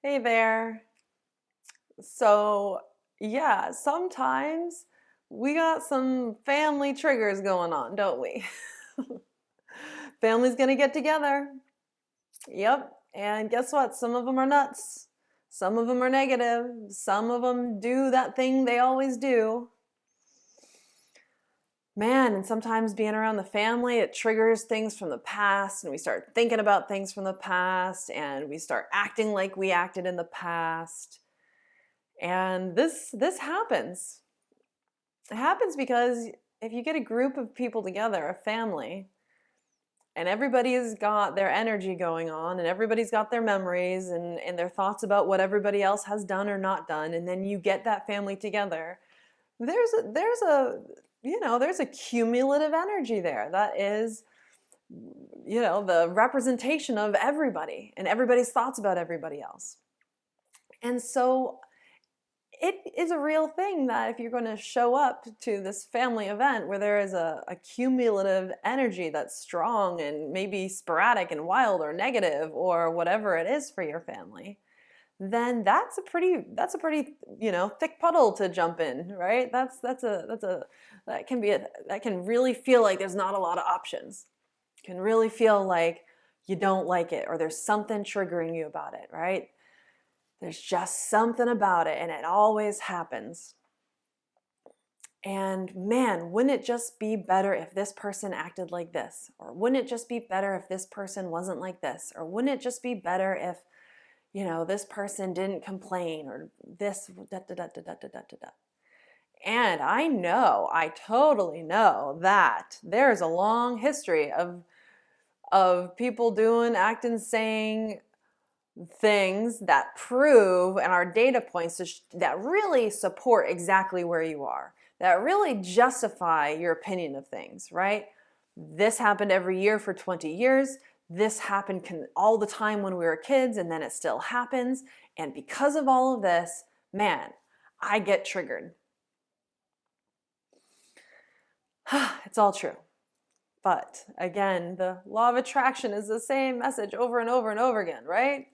Hey there. So, yeah, sometimes we got some family triggers going on, don't we? Family's gonna get together. Yep. And guess what? Some of them are nuts. Some of them are negative. Some of them do that thing they always do. Man, and sometimes being around the family, it triggers things from the past, and we start thinking about things from the past, and we start acting like we acted in the past. And this happens. It happens because if you get a group of people together, a family, and everybody's got their energy going on and everybody's got their memories and their thoughts about what everybody else has done or not done, and then you get that family together, there's a cumulative energy there that is the representation of everybody and everybody's thoughts about everybody else. And so it is a real thing that if you're going to show up to this family event where there is a cumulative energy that's strong and maybe sporadic and wild or negative or whatever it is for your family, then that's a pretty thick puddle to jump in, right? That can really feel like there's not a lot of options. It can really feel like you don't like it or there's something triggering you about it, right? There's just something about it, and it always happens. And man, wouldn't it just be better if this person acted like this? Or wouldn't it just be better if this person wasn't like this? Or wouldn't it just be better if, this person didn't complain or this, da da da da da da da da. And I totally know that there's a long history of people doing, acting, saying things that prove and are data points that really support exactly where you are, that really justify your opinion of things, right? This happened every year for 20 years. This happened all the time when we were kids, and then it still happens. And because of all of this, man, I get triggered. It's all true. But again, the law of attraction is the same message over and over and over again, right?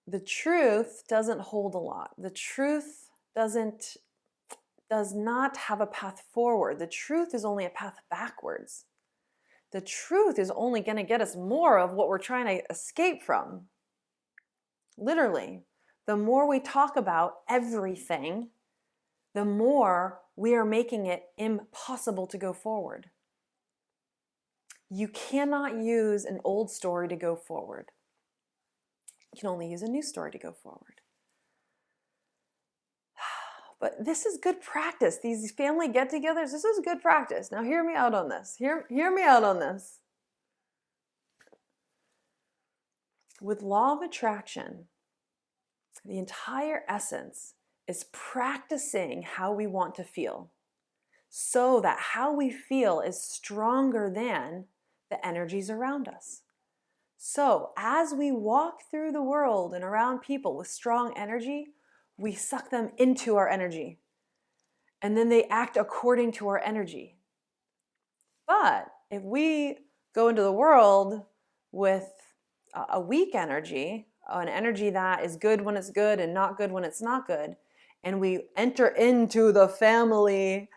The truth doesn't hold a lot. The truth does not have a path forward. The truth is only a path backwards. The truth is only going to get us more of what we're trying to escape from. Literally, the more we talk about everything, the more we are making it impossible to go forward. You cannot use an old story to go forward. You can only use a new story to go forward. But this is good practice. These family get-togethers, this is good practice. Now hear me out on this. Hear me out on this. With law of attraction, the entire essence is practicing how we want to feel so that how we feel is stronger than the energies around us. So as we walk through the world and around people with strong energy, we suck them into our energy. And then they act according to our energy. But if we go into the world with a weak energy, an energy that is good when it's good and not good when it's not good, and we enter into the family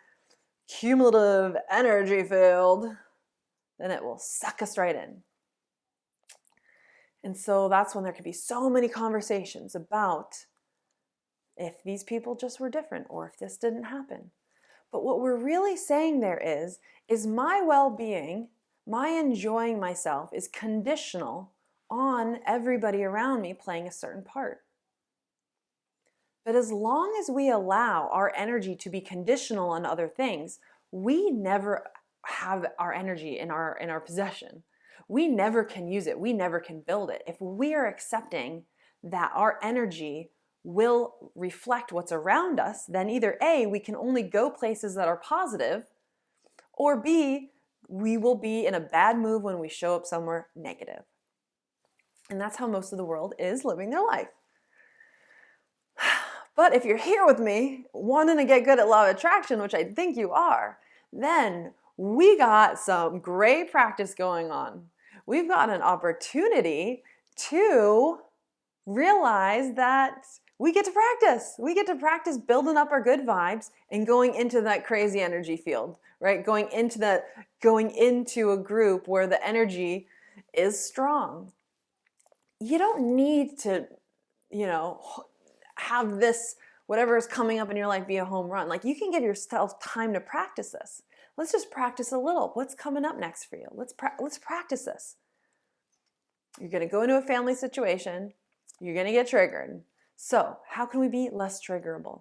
cumulative energy field, then it will suck us right in. And so that's when there can be so many conversations about if these people just were different or if this didn't happen. But what we're really saying there is my well-being, my enjoying myself is conditional on everybody around me playing a certain part. But as long as we allow our energy to be conditional on other things, we never have our energy in our possession. We never can use it. We never can build it. If we are accepting that our energy will reflect what's around us, then either A, we can only go places that are positive, or B, we will be in a bad mood when we show up somewhere negative. And that's how most of the world is living their life. But if you're here with me, wanting to get good at law of attraction, which I think you are, then we got some great practice going on. We've got an opportunity to realize that we get to practice. We get to practice building up our good vibes and going into that crazy energy field, right? Going into a group where the energy is strong. You don't need to, have this, whatever is coming up in your life, be a home run. Like, you can give yourself time to practice this. Let's just practice a little. What's coming up next for you? Let's practice this. You're going to go into a family situation. You're going to get triggered. So how can we be less triggerable?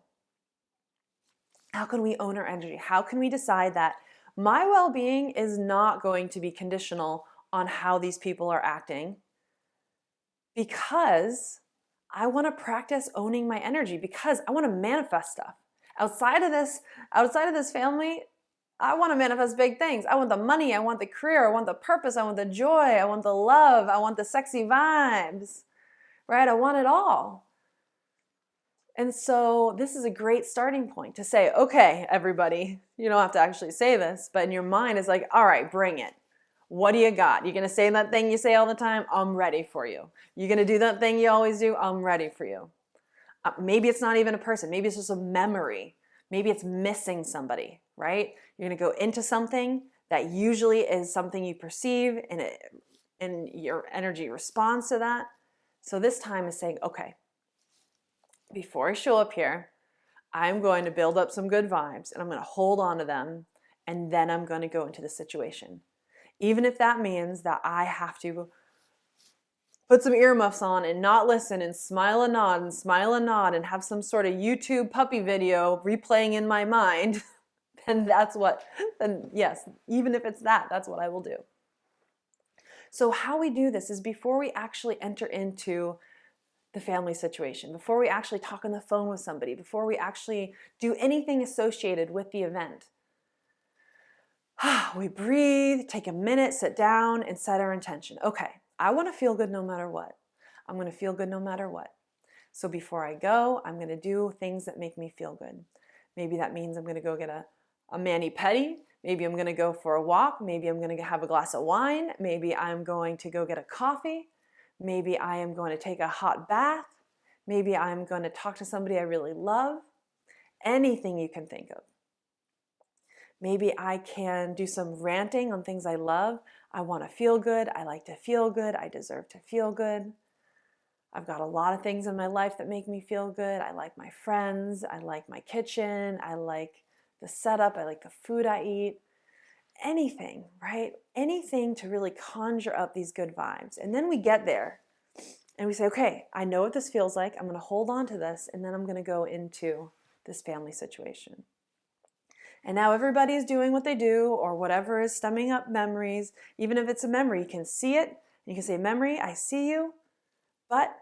How can we own our energy? How can we decide that my well-being is not going to be conditional on how these people are acting, because I want to practice owning my energy, because I want to manifest stuff. Outside of this family, I want to manifest big things. I want the money, I want the career, I want the purpose, I want the joy, I want the love, I want the sexy vibes, right? I want it all. And so this is a great starting point to say, okay, everybody, you don't have to actually say this, but in your mind it's like, all right, bring it. What do you got? You're going to say that thing you say all the time? I'm ready for you. You're going to do that thing you always do? I'm ready for you. Maybe it's not even a person. Maybe it's just a memory. Maybe it's missing somebody, right? You're going to go into something that usually is something you perceive, and your energy responds to that. So this time is saying, okay, before I show up here, I'm going to build up some good vibes, and I'm going to hold on to them, and then I'm going to go into the situation. Even if that means that I have to put some earmuffs on and not listen and smile and nod and have some sort of YouTube puppy video replaying in my mind, then yes, even if it's that's what I will do. So how we do this is before we actually enter into the family situation, before we actually talk on the phone with somebody, before we actually do anything associated with the event, we breathe, take a minute, sit down, and set our intention. Okay, I want to feel good no matter what. I'm going to feel good no matter what. So before I go, I'm going to do things that make me feel good. Maybe that means I'm going to go get a mani-pedi. Maybe I'm going to go for a walk. Maybe I'm going to have a glass of wine. Maybe I'm going to go get a coffee. Maybe I am going to take a hot bath. Maybe I'm going to talk to somebody I really love. Anything you can think of. Maybe I can do some ranting on things I love. I want to feel good. I like to feel good. I deserve to feel good. I've got a lot of things in my life that make me feel good. I like my friends. I like my kitchen. I like the setup. I like the food I eat. Anything, right? Anything to really conjure up these good vibes. And then we get there and we say, okay, I know what this feels like. I'm going to hold on to this, and then I'm going to go into this family situation. And now everybody's doing what they do, or whatever is stemming up memories. Even if it's a memory, you can see it. You can say, memory, I see you, but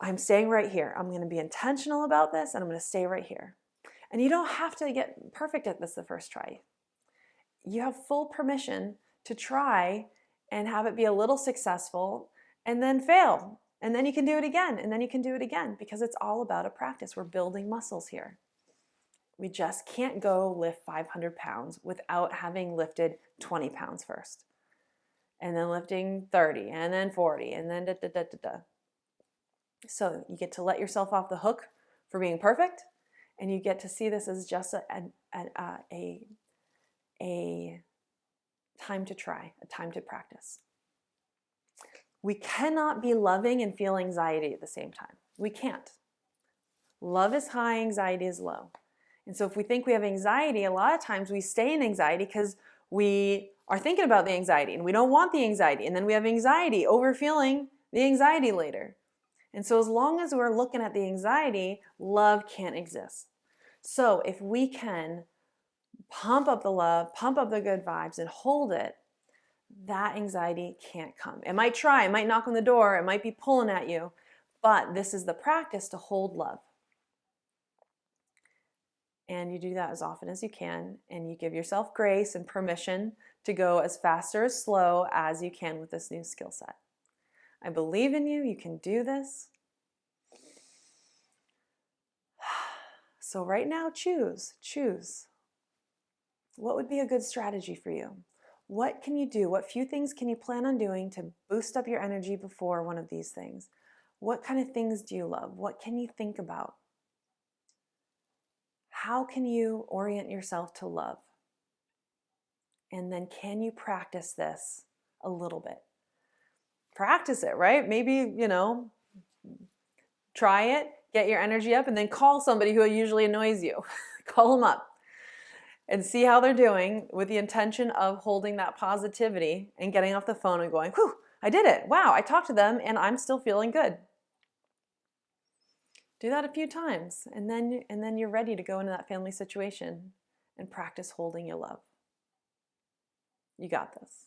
I'm staying right here. I'm going to be intentional about this, and I'm going to stay right here. And you don't have to get perfect at this the first try. You have full permission to try and have it be a little successful and then fail. And then you can do it again, and then you can do it again, because it's all about a practice. We're building muscles here. We just can't go lift 500 pounds without having lifted 20 pounds first. And then lifting 30, and then 40, and then da-da-da-da-da. So you get to let yourself off the hook for being perfect, and you get to see this as just a time to try, a time to practice. We cannot be loving and feel anxiety at the same time. We can't. Love is high, anxiety is low. And so if we think we have anxiety, a lot of times we stay in anxiety because we are thinking about the anxiety and we don't want the anxiety. And then we have anxiety over feeling the anxiety later. And so as long as we're looking at the anxiety, love can't exist. So if we can pump up the love, pump up the good vibes, and hold it, that anxiety can't come. It might try, it might knock on the door, it might be pulling at you, but this is the practice to hold love. And you do that as often as you can, and you give yourself grace and permission to go as fast or as slow as you can with this new skill set. I believe in you. You can do this. So right now, choose. What would be a good strategy for you? What can you do? What few things can you plan on doing to boost up your energy before one of these things? What kind of things do you love? What can you think about? How can you orient yourself to love? And then can you practice this a little bit? Practice it, right? Maybe, try it, get your energy up, and then call somebody who usually annoys you. Call them up and see how they're doing with the intention of holding that positivity and getting off the phone and going, whew, I did it. Wow, I talked to them and I'm still feeling good. Do that a few times, and then you're ready to go into that family situation and practice holding your love. You got this.